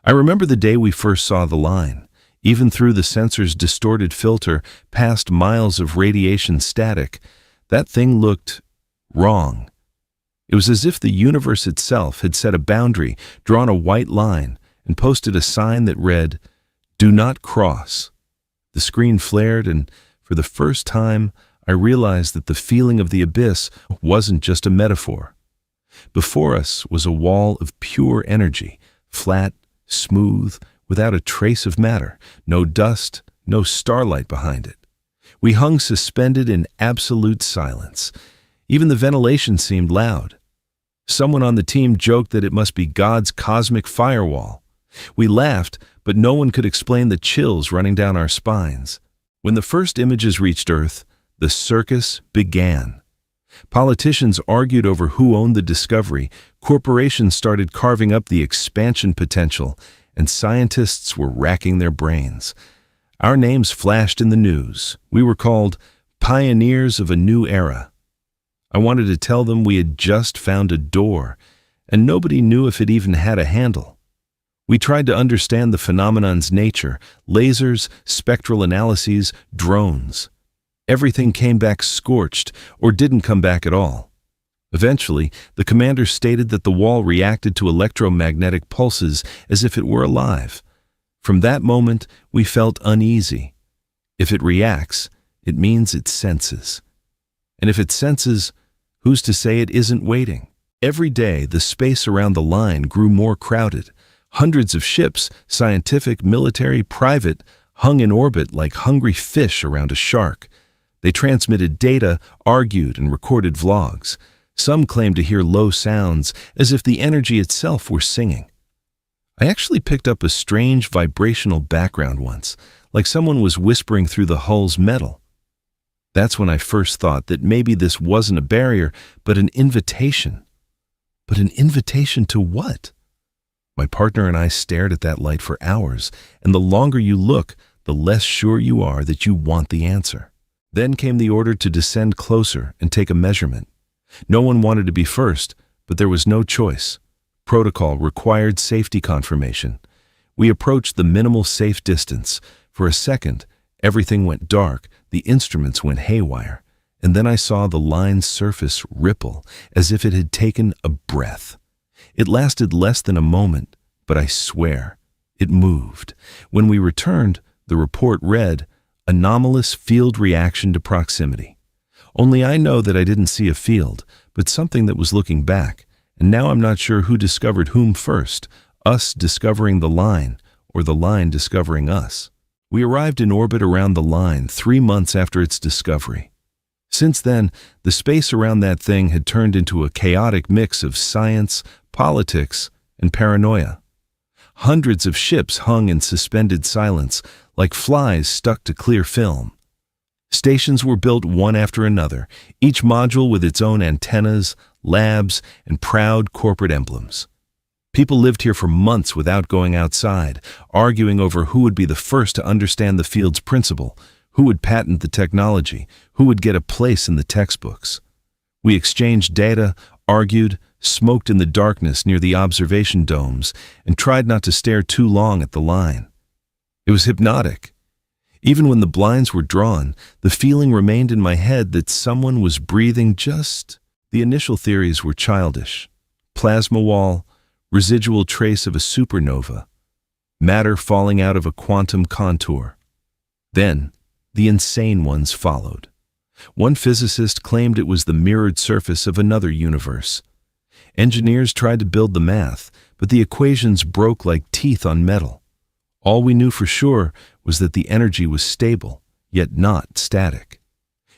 I remember the day we first saw the line. Even through the sensor's distorted filter, past miles of radiation static, that thing looked wrong. It was as if the universe itself had set a boundary, drawn a white line, and posted a sign that read, "Do not cross." The screen flared, and for the first time, I realized that the feeling of the abyss wasn't just a metaphor. Before us was a wall of pure energy, flat, smooth, without a trace of matter, no dust, no starlight behind it. We hung suspended in absolute silence. Even the ventilation seemed loud. Someone on the team joked that it must be God's cosmic firewall. We laughed, but no one could explain the chills running down our spines. When the first images reached Earth, the circus began. Politicians argued over who owned the discovery, corporations started carving up the expansion potential, and scientists were racking their brains. Our names flashed in the news. We were called pioneers of a new era. I wanted to tell them we had just found a door, and nobody knew if it even had a handle. We tried to understand the phenomenon's nature: lasers, spectral analyses, drones. Everything came back scorched or didn't come back at all. Eventually, the commander stated that the wall reacted to electromagnetic pulses as if it were alive. From that moment, we felt uneasy. If it reacts, it means it senses. And if it senses, who's to say it isn't waiting? Every day, the space around the line grew more crowded. Hundreds of ships, scientific, military, private, hung in orbit like hungry fish around a shark. They transmitted data, argued, and recorded vlogs. Some claimed to hear low sounds, as if the energy itself were singing. I actually picked up a strange vibrational background once, like someone was whispering through the hull's metal. That's when I first thought that maybe this wasn't a barrier, but an invitation. But an invitation to what? My partner and I stared at that light for hours, and the longer you look, the less sure you are that you want the answer. Then came the order to descend closer and take a measurement. No one wanted to be first, but there was no choice. Protocol required safety confirmation. We approached the minimal safe distance. For a second, everything went dark, the instruments went haywire, and then I saw the line's surface ripple as if it had taken a breath. It lasted less than a moment, but I swear, it moved. When we returned, the report read, "Anomalous field reaction to proximity." Only I know that I didn't see a field, but something that was looking back, and now I'm not sure who discovered whom first, us discovering the line, or the line discovering us. We arrived in orbit around the line 3 months after its discovery. Since then, the space around that thing had turned into a chaotic mix of science, politics, and paranoia. Hundreds of ships hung in suspended silence, like flies stuck to clear film. Stations were built one after another, each module with its own antennas, labs, and proud corporate emblems. People lived here for months without going outside, arguing over who would be the first to understand the field's principle, who would patent the technology, who would get a place in the textbooks. We exchanged data, argued, smoked in the darkness near the observation domes, and tried not to stare too long at the line. It was hypnotic. Even when the blinds were drawn, the feeling remained in my head that someone was breathing just. The initial theories were childish. Plasma wall, residual trace of a supernova, matter falling out of a quantum contour. Then, the insane ones followed. One physicist claimed it was the mirrored surface of another universe. Engineers tried to build the math, but the equations broke like teeth on metal. All we knew for sure was that the energy was stable, yet not static.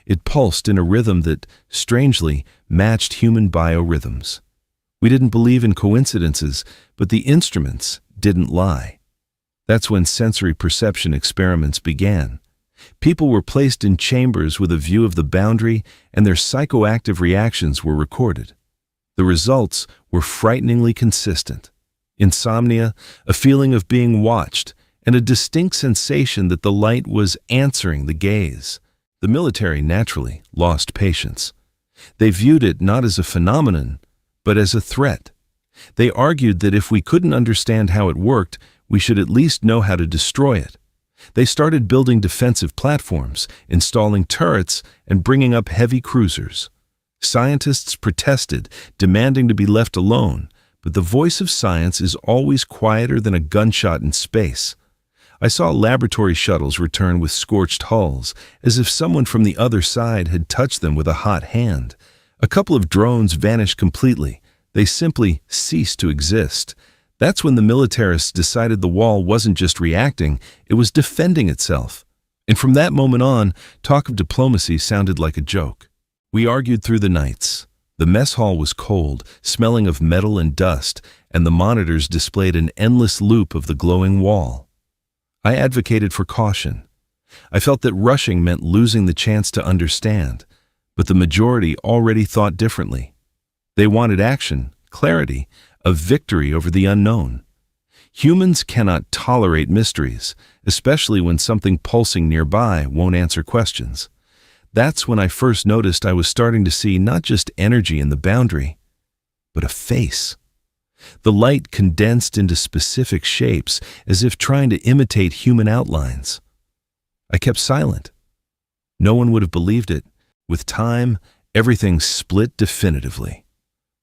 It pulsed in a rhythm that, strangely, matched human biorhythms. We didn't believe in coincidences, but the instruments didn't lie. That's when sensory perception experiments began. People were placed in chambers with a view of the boundary, and their psychoactive reactions were recorded. The results were frighteningly consistent. Insomnia, a feeling of being watched, and a distinct sensation that the light was answering the gaze. The military naturally lost patience. They viewed it not as a phenomenon, but as a threat. They argued that if we couldn't understand how it worked, we should at least know how to destroy it. They started building defensive platforms, installing turrets, and bringing up heavy cruisers. Scientists protested, demanding to be left alone, but the voice of science is always quieter than a gunshot in space. I saw laboratory shuttles return with scorched hulls, as if someone from the other side had touched them with a hot hand. A couple of drones vanished completely. They simply ceased to exist. That's when the militarists decided the wall wasn't just reacting, it was defending itself. And from that moment on, talk of diplomacy sounded like a joke. We argued through the nights. The mess hall was cold, smelling of metal and dust, and the monitors displayed an endless loop of the glowing wall. I advocated for caution. I felt that rushing meant losing the chance to understand, but the majority already thought differently. They wanted action, clarity, a victory over the unknown. Humans cannot tolerate mysteries, especially when something pulsing nearby won't answer questions. That's when I first noticed I was starting to see not just energy in the boundary, but a face. The light condensed into specific shapes, as if trying to imitate human outlines. I kept silent. No one would have believed it. With time, everything split definitively.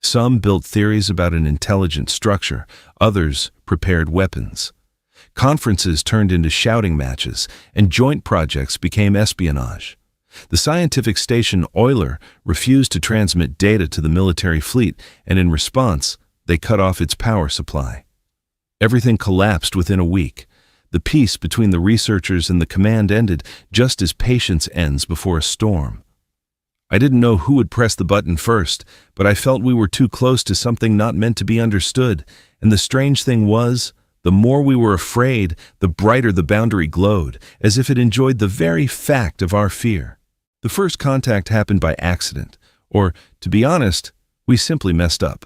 Some built theories about an intelligent structure, others prepared weapons. Conferences turned into shouting matches, and joint projects became espionage. The scientific station Euler refused to transmit data to the military fleet, and in response, they cut off its power supply. Everything collapsed within a week. The peace between the researchers and the command ended just as patience ends before a storm. I didn't know who would press the button first, but I felt we were too close to something not meant to be understood, and the strange thing was, the more we were afraid, the brighter the boundary glowed, as if it enjoyed the very fact of our fear. The first contact happened by accident, or, to be honest, we simply messed up.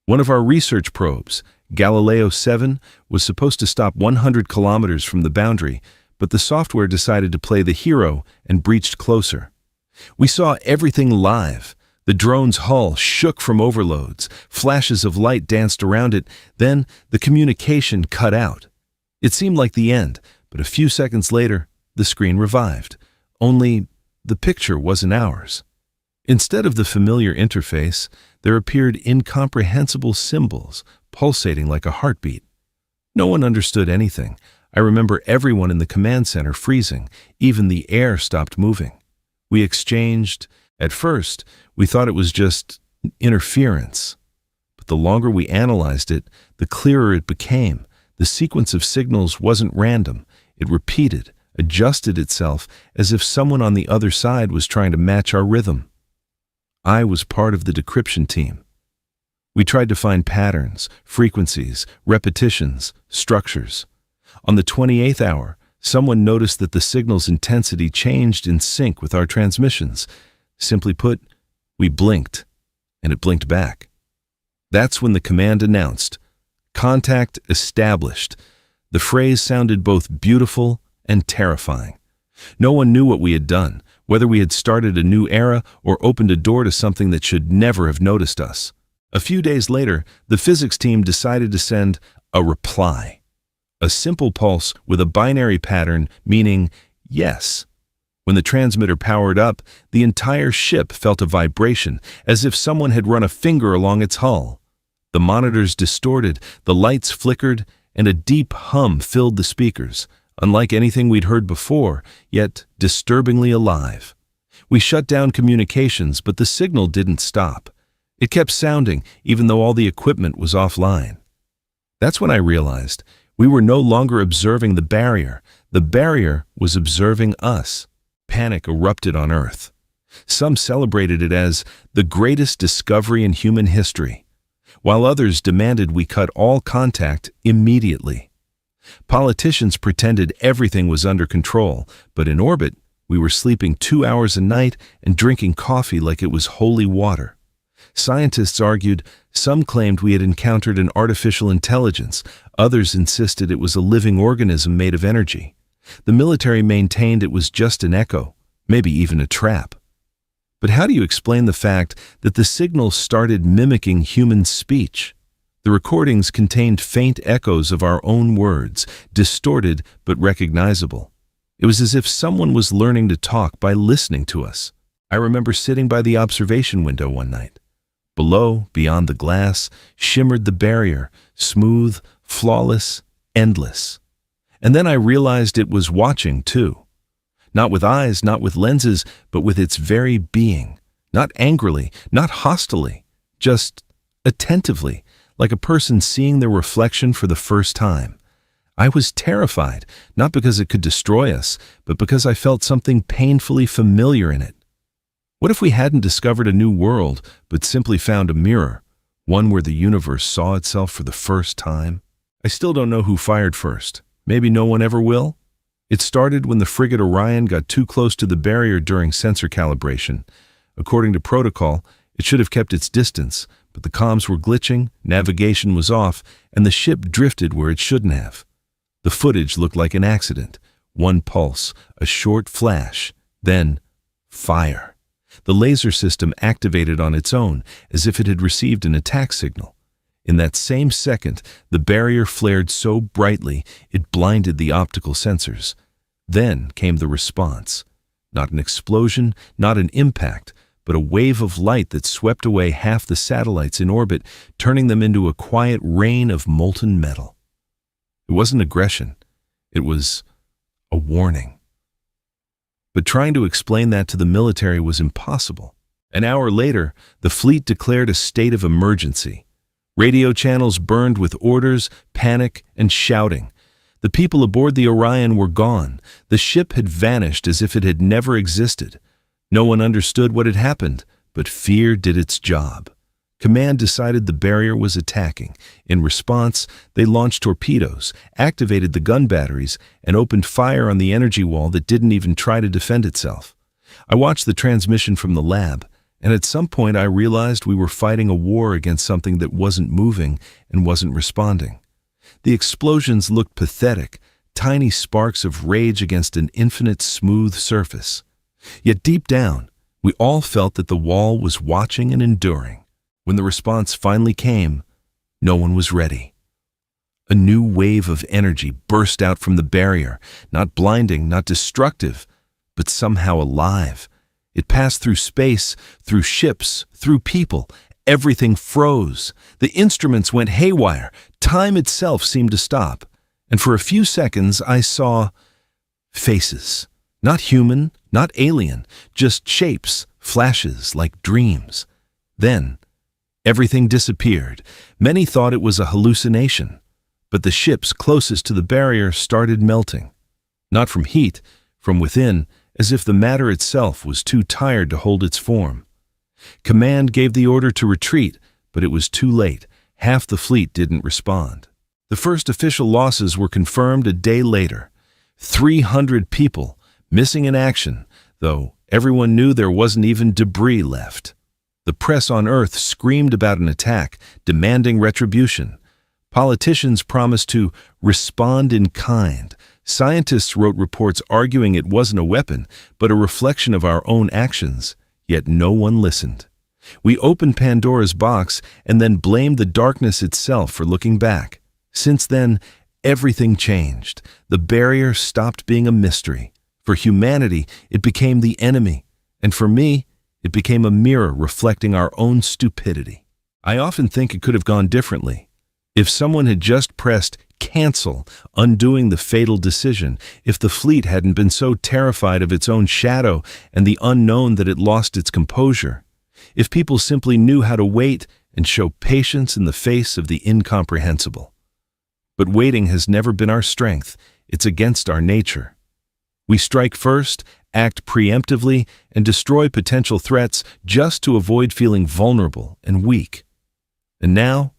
One of our research probes, Galileo 7, was supposed to stop 100 kilometers from the boundary, but the software decided to play the hero and breached closer. We saw everything live. The drone's hull shook from overloads, flashes of light danced around it, then the communication cut out. It seemed like the end, but a few seconds later, the screen revived. Only the picture wasn't ours. Instead of the familiar interface, there appeared incomprehensible symbols, pulsating like a heartbeat. No one understood anything. I remember everyone in the command center freezing. Even the air stopped moving. We exchanged. At first, we thought it was just interference. But the longer we analyzed it, the clearer it became. The sequence of signals wasn't random. It repeated, adjusted itself, as if someone on the other side was trying to match our rhythm. I was part of the decryption team. We tried to find patterns, frequencies, repetitions, structures. On the 28th hour, someone noticed that the signal's intensity changed in sync with our transmissions. Simply put, we blinked, and it blinked back. That's when the command announced, "Contact established." The phrase sounded both beautiful and terrifying. No one knew what we had done, whether we had started a new era or opened a door to something that should never have noticed us. A few days later, the physics team decided to send a reply. A simple pulse with a binary pattern meaning yes. When the transmitter powered up, the entire ship felt a vibration, as if someone had run a finger along its hull. The monitors distorted, the lights flickered, and a deep hum filled the speakers, unlike anything we'd heard before, yet disturbingly alive. We shut down communications, but the signal didn't stop. It kept sounding, even though all the equipment was offline. That's when I realized we were no longer observing the barrier was observing us. Panic erupted on Earth. Some celebrated it as the greatest discovery in human history, while others demanded we cut all contact immediately. Politicians pretended everything was under control, but in orbit, we were sleeping 2 hours a night and drinking coffee like it was holy water. Scientists argued, some claimed we had encountered an artificial intelligence, others insisted it was a living organism made of energy. The military maintained it was just an echo, maybe even a trap. But how do you explain the fact that the signal started mimicking human speech? The recordings contained faint echoes of our own words, distorted but recognizable. It was as if someone was learning to talk by listening to us. I remember sitting by the observation window one night. Below, beyond the glass, shimmered the barrier, smooth, flawless, endless. And then I realized it was watching, too. Not with eyes, not with lenses, but with its very being. Not angrily, not hostilely, just attentively, like a person seeing their reflection for the first time. I was terrified, not because it could destroy us, but because I felt something painfully familiar in it. What if we hadn't discovered a new world, but simply found a mirror, one where the universe saw itself for the first time? I still don't know who fired first. Maybe no one ever will? It started when the frigate Orion got too close to the barrier during sensor calibration. According to protocol, it should have kept its distance, but the comms were glitching, navigation was off, and the ship drifted where it shouldn't have. The footage looked like an accident. One pulse, a short flash, then fire. The laser system activated on its own, as if it had received an attack signal. In that same second, the barrier flared so brightly it blinded the optical sensors. Then came the response. Not an explosion, not an impact, but a wave of light that swept away half the satellites in orbit, turning them into a quiet rain of molten metal. It wasn't aggression. It was a warning. But trying to explain that to the military was impossible. An hour later, the fleet declared a state of emergency. Radio channels burned with orders, panic, and shouting. The people aboard the Orion were gone. The ship had vanished as if it had never existed. No one understood what had happened, but fear did its job. Command decided the barrier was attacking. In response, they launched torpedoes, activated the gun batteries, and opened fire on the energy wall that didn't even try to defend itself. I watched the transmission from the lab, and at some point I realized we were fighting a war against something that wasn't moving and wasn't responding. The explosions looked pathetic, tiny sparks of rage against an infinite smooth surface. Yet deep down, we all felt that the wall was watching and enduring. When the response finally came, no one was ready. A new wave of energy burst out from the barrier, not blinding, not destructive, but somehow alive. It passed through space, through ships, through people. Everything froze. The instruments went haywire. Time itself seemed to stop. And for a few seconds, I saw faces. Not human, not alien, just shapes, flashes like dreams. Then, everything disappeared. Many thought it was a hallucination, but the ships closest to the barrier started melting. Not from heat, from within, as if the matter itself was too tired to hold its form. Command gave the order to retreat, but it was too late. Half the fleet didn't respond. The first official losses were confirmed a day later. 300 people, missing in action, though everyone knew there wasn't even debris left. The press on Earth screamed about an attack, demanding retribution. Politicians promised to respond in kind. Scientists wrote reports arguing it wasn't a weapon, but a reflection of our own actions. Yet no one listened. We opened Pandora's box and then blamed the darkness itself for looking back. Since then, everything changed. The barrier stopped being a mystery. For humanity, it became the enemy. And for me, it became a mirror reflecting our own stupidity. I often think it could have gone differently. If someone had just pressed cancel, undoing the fatal decision, if the fleet hadn't been so terrified of its own shadow and the unknown that it lost its composure, if people simply knew how to wait and show patience in the face of the incomprehensible. But waiting has never been our strength. It's against our nature. We strike first, act preemptively, and destroy potential threats just to avoid feeling vulnerable and weak. And now,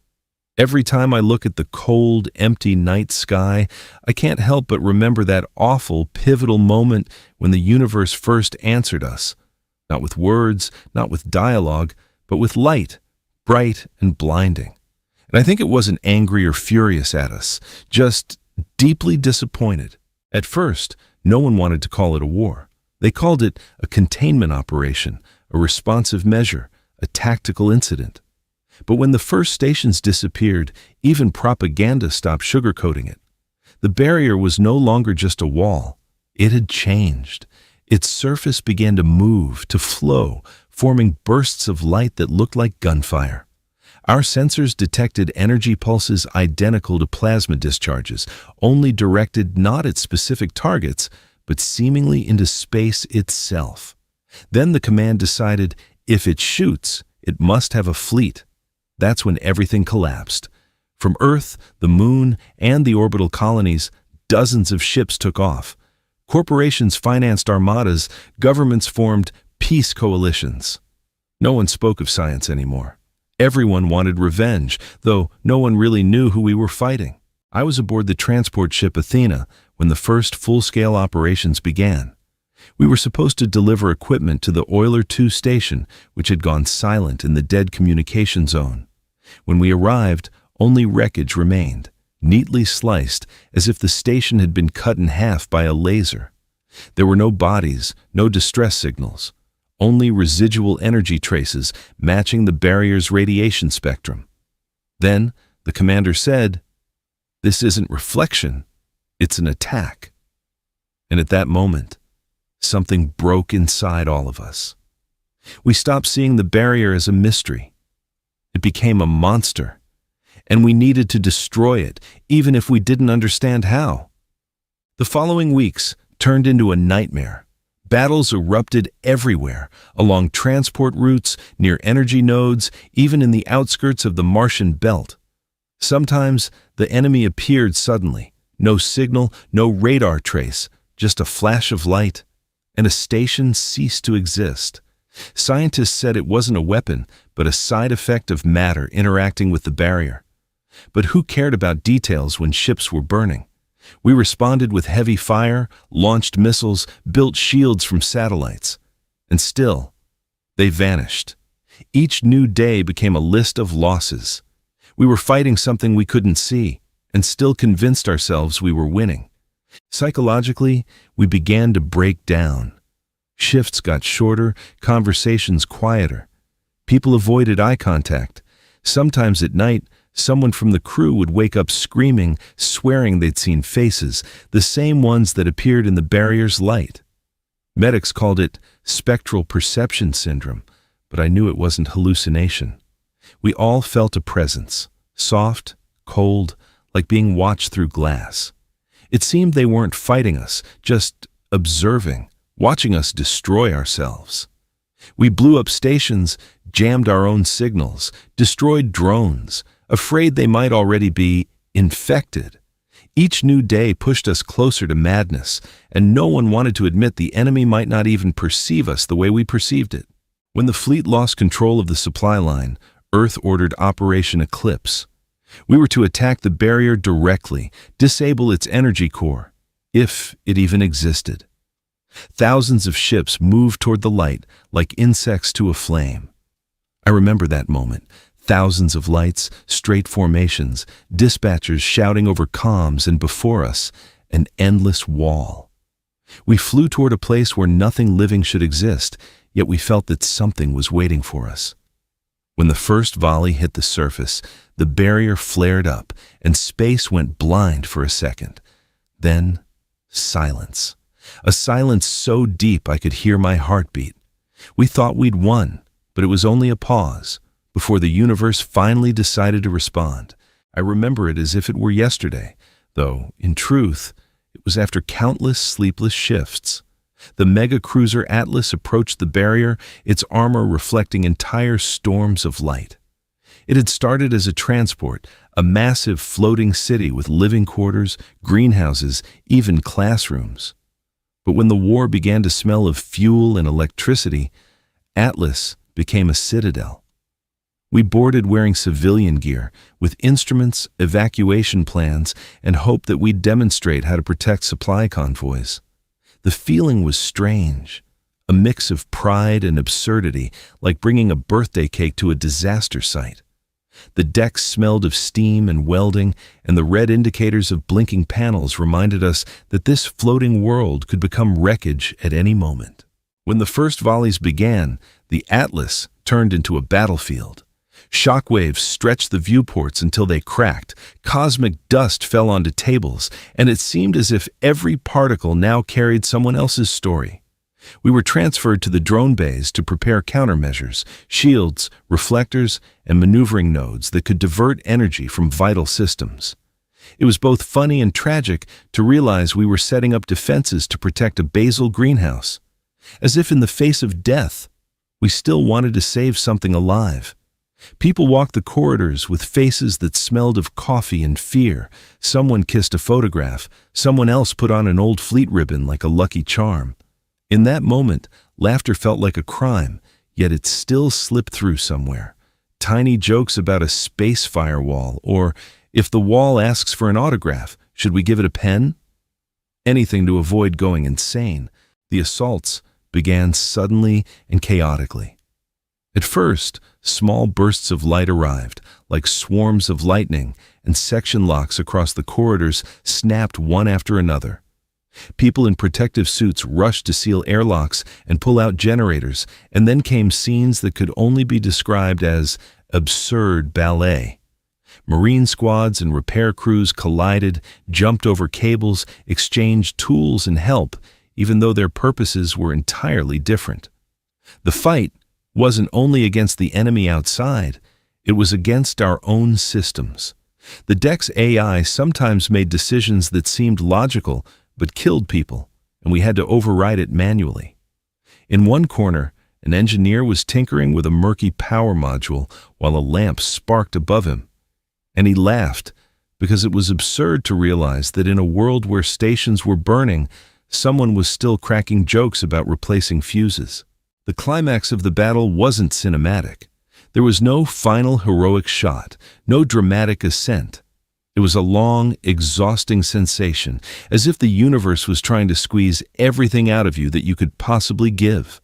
every time I look at the cold, empty night sky, I can't help but remember that awful, pivotal moment when the universe first answered us. Not with words, not with dialogue, but with light, bright and blinding. And I think it wasn't angry or furious at us, just deeply disappointed. At first, no one wanted to call it a war. They called it a containment operation, a responsive measure, a tactical incident. But when the first stations disappeared, even propaganda stopped sugarcoating it. The barrier was no longer just a wall. It had changed. Its surface began to move, to flow, forming bursts of light that looked like gunfire. Our sensors detected energy pulses identical to plasma discharges, only directed not at specific targets, but seemingly into space itself. Then the command decided, if it shoots, it must have a fleet. That's when everything collapsed. From Earth, the Moon, and the orbital colonies, dozens of ships took off. Corporations financed armadas, governments formed peace coalitions. No one spoke of science anymore. Everyone wanted revenge, though no one really knew who we were fighting. I was aboard the transport ship Athena when the first full-scale operations began. We were supposed to deliver equipment to the Euler 2 station, which had gone silent in the dead communication zone. When we arrived, only wreckage remained, neatly sliced as if the station had been cut in half by a laser. There were no bodies, no distress signals, only residual energy traces matching the barrier's radiation spectrum. Then the commander said, "This isn't reflection, it's an attack." And at that moment, something broke inside all of us. We stopped seeing the barrier as a mystery. It became a monster, and we needed to destroy it, even if we didn't understand how. The following weeks turned into a nightmare. Battles erupted everywhere, along transport routes, near energy nodes, even in the outskirts of the Martian belt. Sometimes the enemy appeared suddenly, no signal, no radar trace, just a flash of light, and a station ceased to exist. Scientists said it wasn't a weapon, but a side effect of matter interacting with the barrier. But who cared about details when ships were burning? We responded with heavy fire, launched missiles, built shields from satellites. And still, they vanished. Each new day became a list of losses. We were fighting something we couldn't see, and still convinced ourselves we were winning. Psychologically, we began to break down. Shifts got shorter, conversations quieter. People avoided eye contact. Sometimes at night, someone from the crew would wake up screaming, swearing they'd seen faces, the same ones that appeared in the barrier's light. Medics called it spectral perception syndrome, but I knew it wasn't hallucination. We all felt a presence, soft, cold, like being watched through glass. It seemed they weren't fighting us, just observing, watching us destroy ourselves. We blew up stations, jammed our own signals, destroyed drones, afraid they might already be infected. Each new day pushed us closer to madness, and no one wanted to admit the enemy might not even perceive us the way we perceived it. When the fleet lost control of the supply line, Earth ordered Operation Eclipse. We were to attack the barrier directly, disable its energy core, if it even existed. Thousands of ships moved toward the light like insects to a flame. I remember that moment. Thousands of lights, straight formations, dispatchers shouting over comms, and before us, an endless wall. We flew toward a place where nothing living should exist, yet we felt that something was waiting for us. When the first volley hit the surface, the barrier flared up, and space went blind for a second. Then, silence. A silence so deep I could hear my heartbeat. We thought we'd won, but it was only a pause before the universe finally decided to respond. I remember it as if it were yesterday, though, in truth, it was after countless sleepless shifts. The mega-cruiser Atlas approached the barrier, its armor reflecting entire storms of light. It had started as a transport, a massive floating city with living quarters, greenhouses, even classrooms. But when the war began to smell of fuel and electricity, Atlas became a citadel. We boarded wearing civilian gear, with instruments, evacuation plans, and hoped that we'd demonstrate how to protect supply convoys. The feeling was strange, a mix of pride and absurdity, like bringing a birthday cake to a disaster site. The decks smelled of steam and welding, and the red indicators of blinking panels reminded us that this floating world could become wreckage at any moment. When the first volleys began, the Atlas turned into a battlefield. Shockwaves stretched the viewports until they cracked. Cosmic dust fell onto tables, and it seemed as if every particle now carried someone else's story. We were transferred to the drone bays to prepare countermeasures, shields, reflectors, and maneuvering nodes that could divert energy from vital systems. It was both funny and tragic to realize we were setting up defenses to protect a basal greenhouse. As if in the face of death, we still wanted to save something alive. People walked the corridors with faces that smelled of coffee and fear. Someone kissed a photograph. Someone else put on an old fleet ribbon like a lucky charm. In that moment, laughter felt like a crime, yet it still slipped through somewhere. Tiny jokes about a space firewall, or if the wall asks for an autograph, should we give it a pen? Anything to avoid going insane. The assaults began suddenly and chaotically. At first, small bursts of light arrived, like swarms of lightning, and section locks across the corridors snapped one after another. People in protective suits rushed to seal airlocks and pull out generators, and then came scenes that could only be described as absurd ballet. Marine squads and repair crews collided, jumped over cables, exchanged tools and help, even though their purposes were entirely different. The fight wasn't only against the enemy outside, it was against our own systems. The deck's AI sometimes made decisions that seemed logical but killed people, and we had to override it manually. In one corner, an engineer was tinkering with a murky power module while a lamp sparked above him. And he laughed, because it was absurd to realize that in a world where stations were burning, someone was still cracking jokes about replacing fuses. The climax of the battle wasn't cinematic. There was no final heroic shot, no dramatic ascent. It was a long, exhausting sensation, as if the universe was trying to squeeze everything out of you that you could possibly give.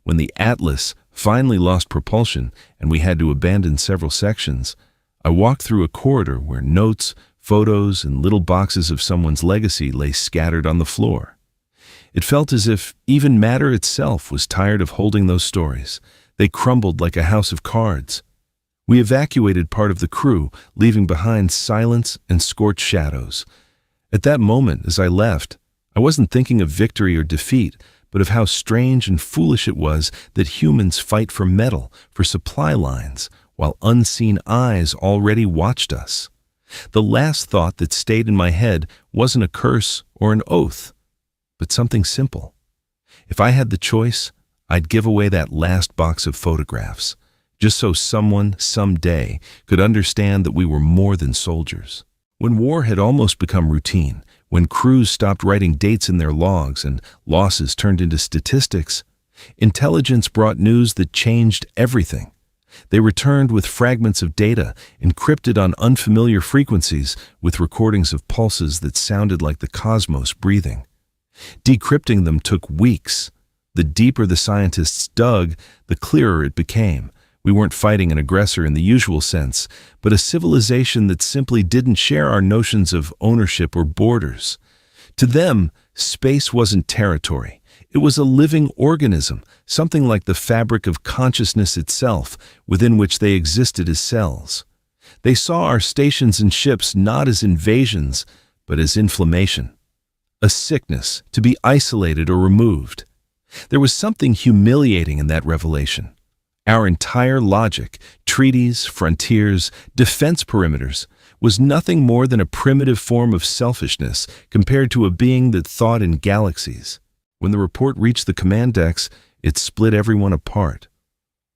When the Atlas finally lost propulsion and we had to abandon several sections, I walked through a corridor where notes, photos, and little boxes of someone's legacy lay scattered on the floor. It felt as if even matter itself was tired of holding those stories. They crumbled like a house of cards. We evacuated part of the crew, leaving behind silence and scorched shadows. At that moment, as I left, I wasn't thinking of victory or defeat, but of how strange and foolish it was that humans fight for metal, for supply lines, while unseen eyes already watched us. The last thought that stayed in my head wasn't a curse or an oath, but something simple. If I had the choice, I'd give away that last box of photographs, just so someone, someday, could understand that we were more than soldiers. When war had almost become routine, when crews stopped writing dates in their logs and losses turned into statistics, intelligence brought news that changed everything. They returned with fragments of data, encrypted on unfamiliar frequencies, with recordings of pulses that sounded like the cosmos breathing. Decrypting them took weeks. The deeper the scientists dug, the clearer it became. We weren't fighting an aggressor in the usual sense, but a civilization that simply didn't share our notions of ownership or borders. To them, space wasn't territory. It was a living organism, something like the fabric of consciousness itself, within which they existed as cells. They saw our stations and ships not as invasions, but as inflammation. A sickness, to be isolated or removed. There was something humiliating in that revelation. Our entire logic, treaties, frontiers, defense perimeters, was nothing more than a primitive form of selfishness compared to a being that thought in galaxies. When the report reached the command decks, it split everyone apart.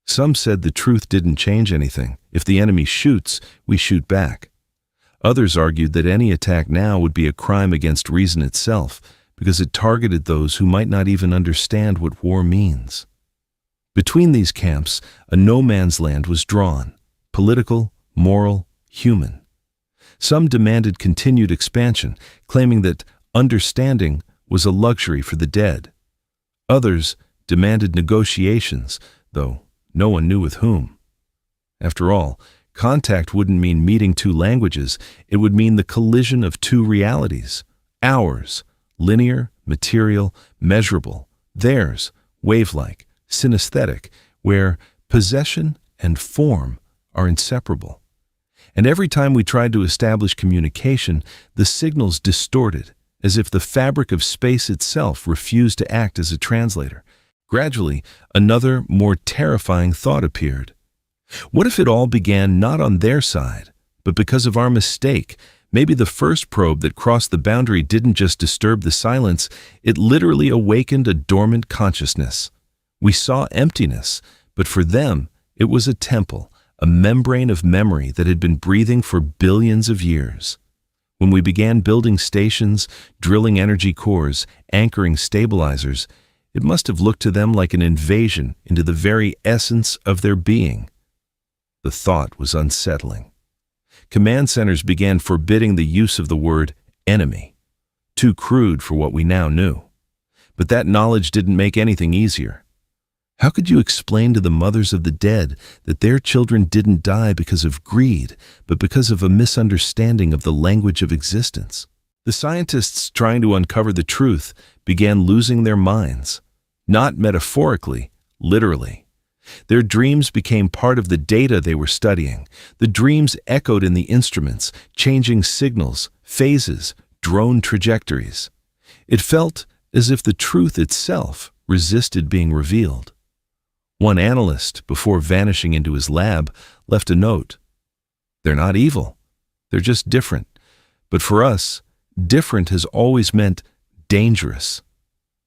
Some said the truth didn't change anything. If the enemy shoots, we shoot back. Others argued that any attack now would be a crime against reason itself, because it targeted those who might not even understand what war means. Between these camps, a no-man's land was drawn, political, moral, human. Some demanded continued expansion, claiming that understanding was a luxury for the dead. Others demanded negotiations, though no one knew with whom. After all, contact wouldn't mean meeting two languages, it would mean the collision of two realities. Ours, linear, material, measurable. Theirs, wave-like, synesthetic, where possession and form are inseparable. And every time we tried to establish communication, the signals distorted, as if the fabric of space itself refused to act as a translator. Gradually, another, more terrifying thought appeared. What if it all began not on their side, but because of our mistake? Maybe the first probe that crossed the boundary didn't just disturb the silence, it literally awakened a dormant consciousness. We saw emptiness, but for them, it was a temple, a membrane of memory that had been breathing for billions of years. When we began building stations, drilling energy cores, anchoring stabilizers, it must have looked to them like an invasion into the very essence of their being. The thought was unsettling. Command centers began forbidding the use of the word enemy, too crude for what we now knew. But that knowledge didn't make anything easier. How could you explain to the mothers of the dead that their children didn't die because of greed, but because of a misunderstanding of the language of existence? The scientists trying to uncover the truth began losing their minds, not metaphorically, literally. Their dreams became part of the data they were studying. The dreams echoed in the instruments, changing signals, phases, drone trajectories. It felt as if the truth itself resisted being revealed. One analyst, before vanishing into his lab, left a note. "They're not evil. They're just different. But for us, different has always meant dangerous."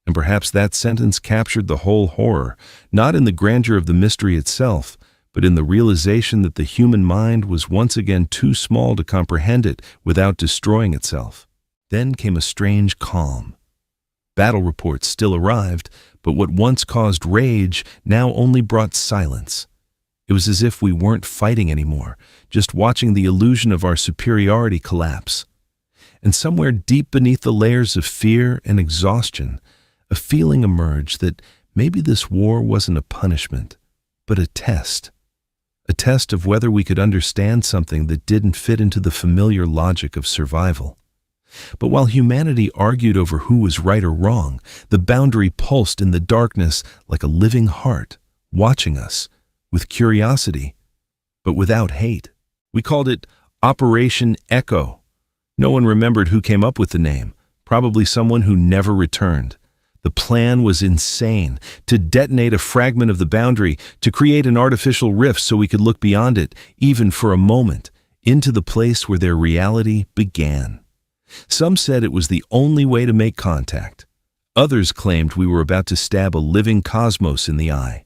And perhaps that sentence captured the whole horror, not in the grandeur of the mystery itself, but in the realization that the human mind was once again too small to comprehend it without destroying itself. Then came a strange calm. Battle reports still arrived, but what once caused rage now only brought silence. It was as if we weren't fighting anymore, just watching the illusion of our superiority collapse. And somewhere deep beneath the layers of fear and exhaustion, a feeling emerged that maybe this war wasn't a punishment, but a test of whether we could understand something that didn't fit into the familiar logic of survival. But while humanity argued over who was right or wrong, the boundary pulsed in the darkness like a living heart, watching us, with curiosity, but without hate. We called it Operation Echo. No one remembered who came up with the name, probably someone who never returned. The plan was insane, to detonate a fragment of the boundary, to create an artificial rift so we could look beyond it, even for a moment, into the place where their reality began. Some said it was the only way to make contact. Others claimed we were about to stab a living cosmos in the eye.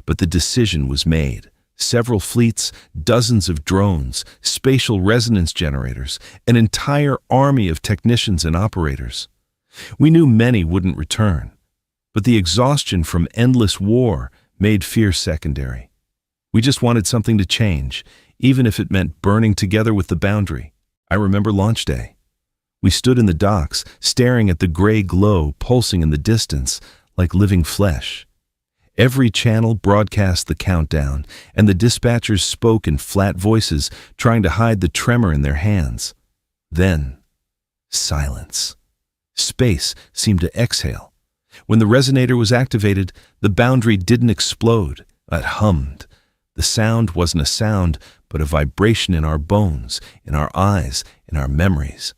But the decision was made. Several fleets, dozens of drones, spatial resonance generators, an entire army of technicians and operators. We knew many wouldn't return, but the exhaustion from endless war made fear secondary. We just wanted something to change, even if it meant burning together with the boundary. I remember launch day. We stood in the docks, staring at the gray glow pulsing in the distance like living flesh. Every channel broadcast the countdown, and the dispatchers spoke in flat voices, trying to hide the tremor in their hands. Then, silence. Space seemed to exhale. When the resonator was activated, the boundary didn't explode. It hummed. The sound wasn't a sound, but a vibration in our bones, in our eyes, in our memories.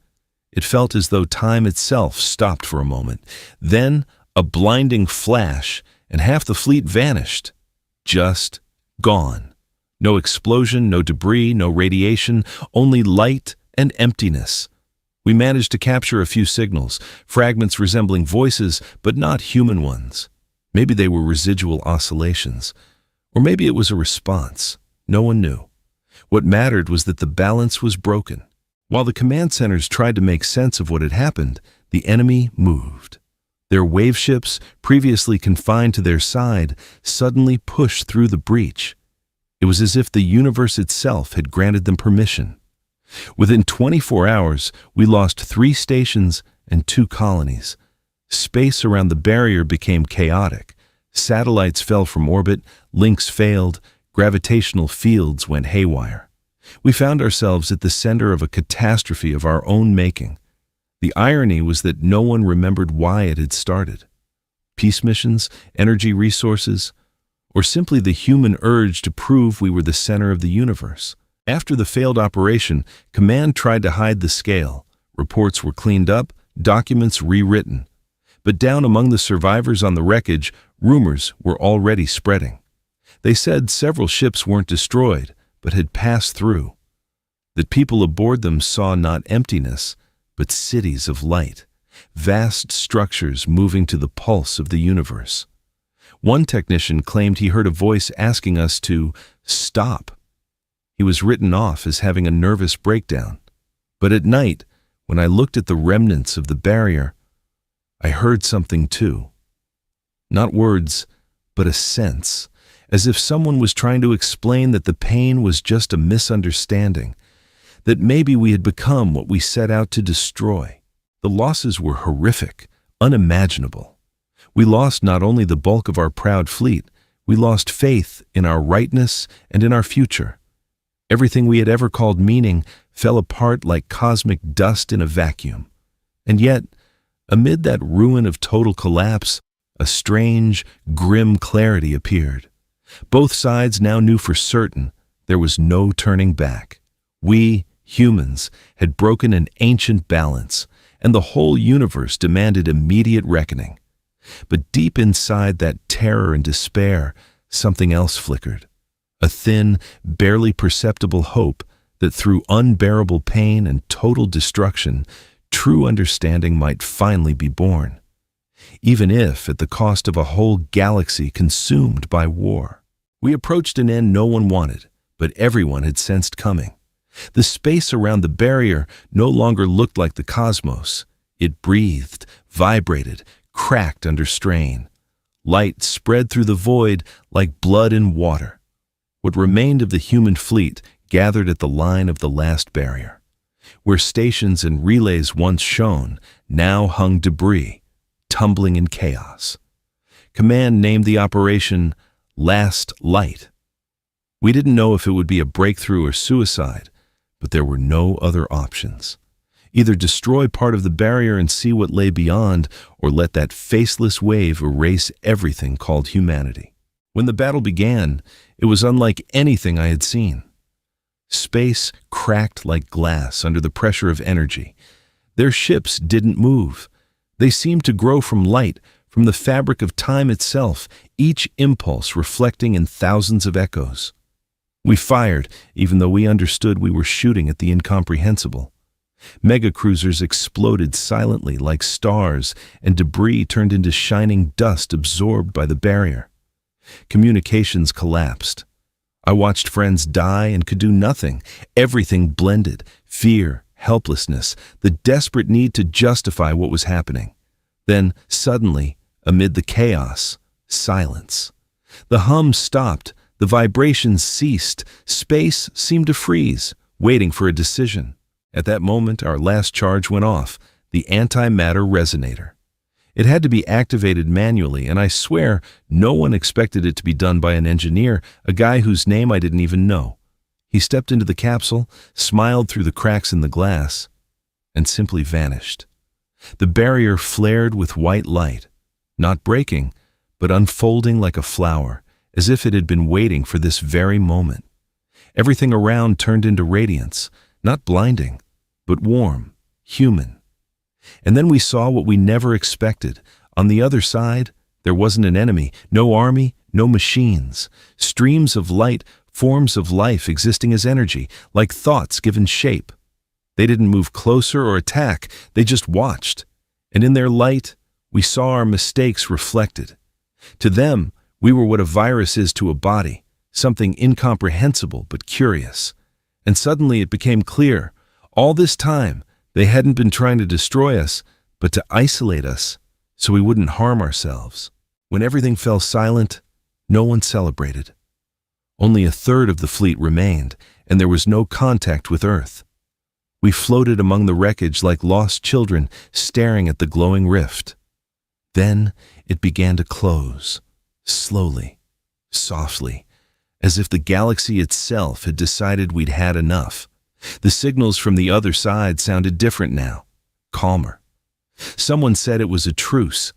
It felt as though time itself stopped for a moment. Then, a blinding flash, and half the fleet vanished. Just gone. No explosion, no debris, no radiation, only light and emptiness. We managed to capture a few signals, fragments resembling voices, but not human ones. Maybe they were residual oscillations. Or maybe it was a response. No one knew. What mattered was that the balance was broken. While the command centers tried to make sense of what had happened, the enemy moved. Their wave ships, previously confined to their side, suddenly pushed through the breach. It was as if the universe itself had granted them permission. Within 24 hours, we lost 3 stations and 2 colonies. Space around the barrier became chaotic. Satellites fell from orbit, links failed, gravitational fields went haywire. We found ourselves at the center of a catastrophe of our own making. The irony was that no one remembered why it had started. Peace missions, energy resources, or simply the human urge to prove we were the center of the universe. After the failed operation, Command tried to hide the scale. Reports were cleaned up, documents rewritten. But down among the survivors on the wreckage, rumors were already spreading. They said several ships weren't destroyed, but had passed through. That people aboard them saw not emptiness, but cities of light, vast structures moving to the pulse of the universe. One technician claimed he heard a voice asking us to stop. He was written off as having a nervous breakdown. But at night, when I looked at the remnants of the barrier, I heard something too. Not words, but a sense, as if someone was trying to explain that the pain was just a misunderstanding, that maybe we had become what we set out to destroy. The losses were horrific, unimaginable. We lost not only the bulk of our proud fleet, we lost faith in our rightness and in our future. Everything we had ever called meaning fell apart like cosmic dust in a vacuum. And yet, amid that ruin of total collapse, a strange, grim clarity appeared. Both sides now knew for certain there was no turning back. We, humans, had broken an ancient balance, and the whole universe demanded immediate reckoning. But deep inside that terror and despair, something else flickered. A thin, barely perceptible hope that through unbearable pain and total destruction, true understanding might finally be born, even if at the cost of a whole galaxy consumed by war. We approached an end no one wanted, but everyone had sensed coming. The space around the barrier no longer looked like the cosmos. It breathed, vibrated, cracked under strain. Light spread through the void like blood in water. What remained of the human fleet gathered at the line of the last barrier. Where stations and relays once shone, now hung debris, tumbling in chaos. Command named the operation Last Light. We didn't know if it would be a breakthrough or suicide, but there were no other options. Either destroy part of the barrier and see what lay beyond, or let that faceless wave erase everything called humanity. When the battle began, it was unlike anything I had seen. Space cracked like glass under the pressure of energy. Their ships didn't move. They seemed to grow from light, from the fabric of time itself, each impulse reflecting in thousands of echoes. We fired, even though we understood we were shooting at the incomprehensible. Megacruisers exploded silently like stars, and debris turned into shining dust absorbed by the barrier. Communications collapsed. I watched friends die and could do nothing. Everything blended: fear, helplessness, the desperate need to justify what was happening. Then, suddenly, amid the chaos, silence. The hum stopped, the vibrations ceased, space seemed to freeze, waiting for a decision. At that moment, our last charge went off, the antimatter resonator. It had to be activated manually, and I swear no one expected it to be done by an engineer, a guy whose name I didn't even know. He stepped into the capsule, smiled through the cracks in the glass, and simply vanished. The barrier flared with white light, not breaking, but unfolding like a flower, as if it had been waiting for this very moment. Everything around turned into radiance, not blinding, but warm, human. And then we saw what we never expected. On the other side, there wasn't an enemy, no army, no machines. Streams of light, forms of life existing as energy, like thoughts given shape. They didn't move closer or attack, they just watched. And in their light, we saw our mistakes reflected. To them, we were what a virus is to a body, something incomprehensible but curious. And suddenly it became clear, all this time, they hadn't been trying to destroy us, but to isolate us, so we wouldn't harm ourselves. When everything fell silent, no one celebrated. Only a third of the fleet remained, and there was no contact with Earth. We floated among the wreckage like lost children, staring at the glowing rift. Then it began to close, slowly, softly, as if the galaxy itself had decided we'd had enough. The signals from the other side sounded different now, calmer. Someone said it was a truce,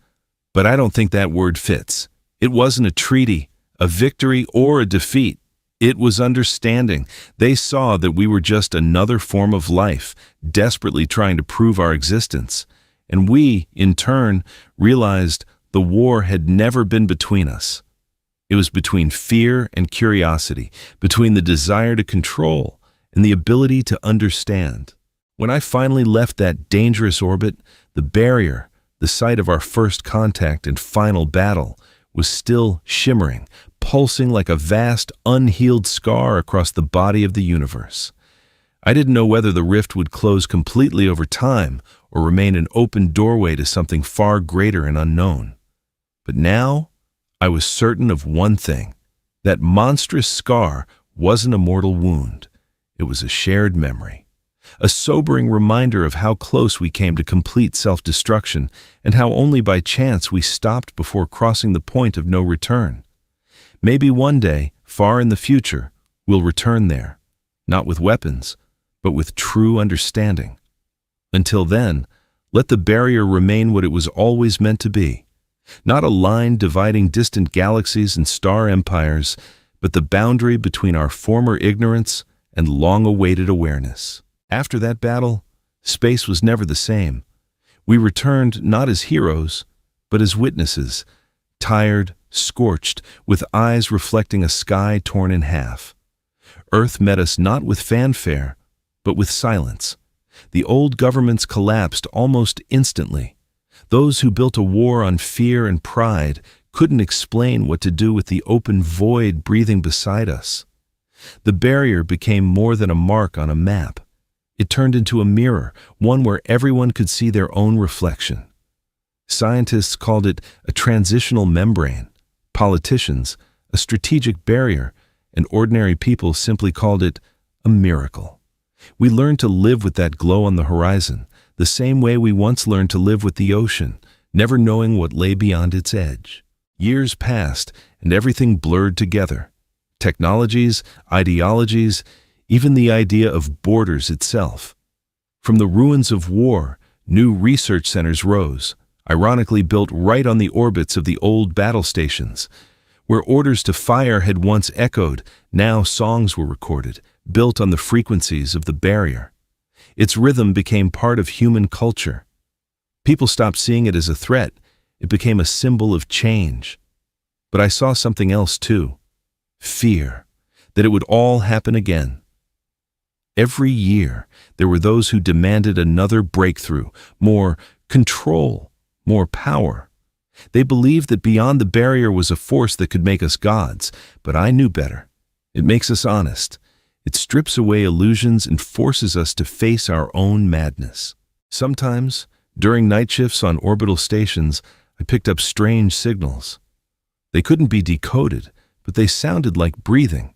but I don't think that word fits. It wasn't a treaty, a victory or a defeat. It was understanding. They saw that we were just another form of life, desperately trying to prove our existence. And we, in turn, realized the war had never been between us. It was between fear and curiosity, between the desire to control and the ability to understand. When I finally left that dangerous orbit, the barrier, the site of our first contact and final battle, was still shimmering, pulsing like a vast, unhealed scar across the body of the universe. I didn't know whether the rift would close completely over time or remain an open doorway to something far greater and unknown. But now, I was certain of one thing. That monstrous scar wasn't a mortal wound. It was a shared memory. A sobering reminder of how close we came to complete self-destruction and how only by chance we stopped before crossing the point of no return. Maybe one day, far in the future, we'll return there, not with weapons, but with true understanding. Until then, let the barrier remain what it was always meant to be. Not a line dividing distant galaxies and star empires, but the boundary between our former ignorance and long-awaited awareness. After that battle, space was never the same. We returned not as heroes, but as witnesses, tired, scorched, with eyes reflecting a sky torn in half. Earth met us not with fanfare, but with silence. The old governments collapsed almost instantly. Those who built a war on fear and pride couldn't explain what to do with the open void breathing beside us. The barrier became more than a mark on a map. It turned into a mirror, one where everyone could see their own reflection. Scientists called it a transitional membrane, politicians a strategic barrier, and ordinary people simply called it a miracle. We learned to live with that glow on the horizon, the same way we once learned to live with the ocean, never knowing what lay beyond its edge. Years passed, and everything blurred together. Technologies, ideologies, even the idea of borders itself. From the ruins of war, new research centers rose, ironically built right on the orbits of the old battle stations. Where orders to fire had once echoed, now songs were recorded, built on the frequencies of the barrier. Its rhythm became part of human culture. People stopped seeing it as a threat. It became a symbol of change. But I saw something else too. Fear, that it would all happen again. Every year, there were those who demanded another breakthrough, more control, more power. They believed that beyond the barrier was a force that could make us gods, but I knew better. It makes us honest. It strips away illusions and forces us to face our own madness. Sometimes, during night shifts on orbital stations, I picked up strange signals. They couldn't be decoded, but they sounded like breathing.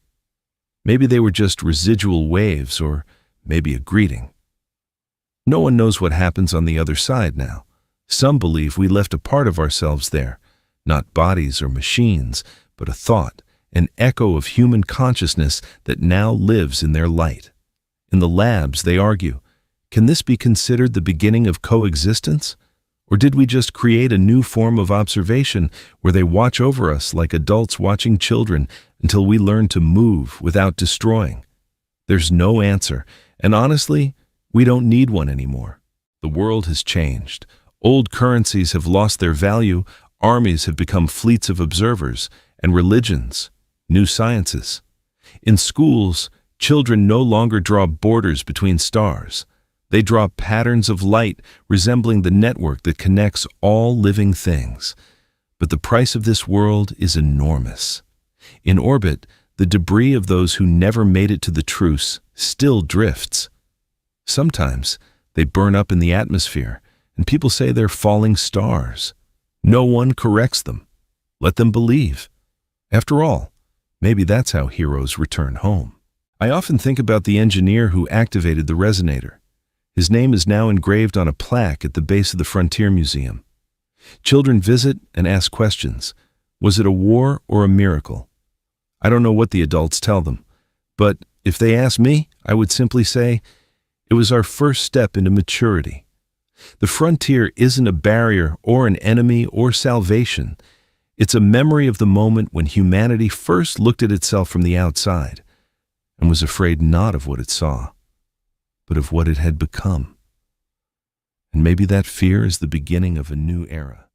Maybe they were just residual waves, or maybe a greeting. No one knows what happens on the other side now. Some believe we left a part of ourselves there, not bodies or machines, but a thought, an echo of human consciousness that now lives in their light. In the labs, they argue, can this be considered the beginning of coexistence? Or did we just create a new form of observation where they watch over us like adults watching children until we learn to move without destroying? There's no answer, and honestly, we don't need one anymore. The world has changed. Old currencies have lost their value, armies have become fleets of observers, and religions, new sciences. In schools, children no longer draw borders between stars. They draw patterns of light resembling the network that connects all living things. But the price of this world is enormous. In orbit, the debris of those who never made it to the truce still drifts. Sometimes they burn up in the atmosphere, and people say they're falling stars. No one corrects them. Let them believe. After all, maybe that's how heroes return home. I often think about the engineer who activated the resonator. His name is now engraved on a plaque at the base of the Frontier Museum. Children visit and ask questions. Was it a war or a miracle? I don't know what the adults tell them, but if they ask me, I would simply say, it was our first step into maturity. The frontier isn't a barrier or an enemy or salvation. It's a memory of the moment when humanity first looked at itself from the outside and was afraid not of what it saw, but of what it had become. And maybe that fear is the beginning of a new era.